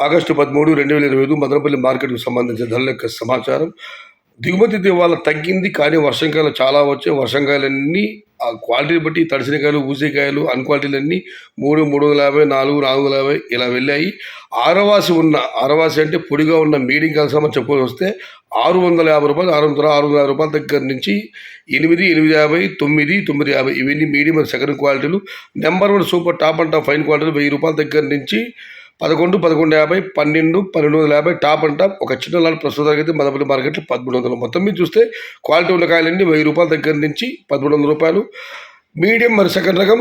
August 13, 2025 Madanapalle మార్కెట్‌కు సంబంధించిన ధరల యొక్క సమాచారం. దిగుమతి ఇవాళ తగ్గింది. కానీ వర్షంకాయలు చాలా వచ్చాయి. వర్షంకాయలన్నీ ఆ క్వాలిటీని బట్టి తడిసినకాయలు, ఊసికాయలు అన్‌క్వాలిటీలన్నీ 3, 350, 4, 450 ఇలా వెళ్ళాయి. ఆరవాసి అంటే పొడిగా ఉన్న మీడియం కాయల సామాను చెప్పుకొనొస్తే రూ. 650, 650 దగ్గర నుంచి 8, 850, 9, 950 ఇవన్నీ మీడియం అండ్ సెకండ్ క్వాలిటీలు. Number 1 super top and top fine క్వాలిటీలు రూ. 1000 దగ్గర నుంచి 11, 1150, 12, 1250 టాప్ అండ్ టాప్. ఒక చిన్న లాట్ ప్రస్తుతానికి అయితే మదనపల్లి మార్కెట్లో 1300. మొత్తం మీద చూస్తే క్వాలిటీ ఉన్న కాయలన్నీ రూ. 1000 దగ్గర నుంచి రూ. 1100. మీడియం మరి సెకండ్ రకం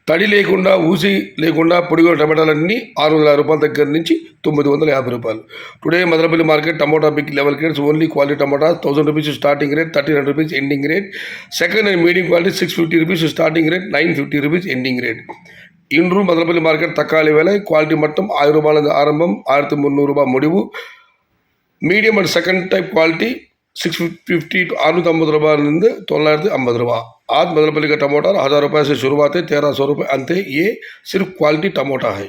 తడి లేకుండా ఊసి లేకుండా పొడిగొన్న టమాటాలన్నీ రూ. 650 దగ్గర నుంచి రూ. 950. Today Madanapalli market tomato big level grades only quality tomato ₹1000 starting rate, ₹1300 ending rate. Second and medium quality ₹650 starting rate, ₹950 ending rate. ఇండ్రు మదనపల్లి మార్కెట్ தக்காளி விலை குவாலிட்டி மட்டும் ₹1000 ஆரம்பம், ₹1300 முடிவு. Medium and second type quality ₹650 to ₹650 ₹950. आज मदनपल्ली का टमाटर ₹1000 से शुरुआत है, ₹1300 अंत है. ये सिर्फ क्वालिटी टमाटा है.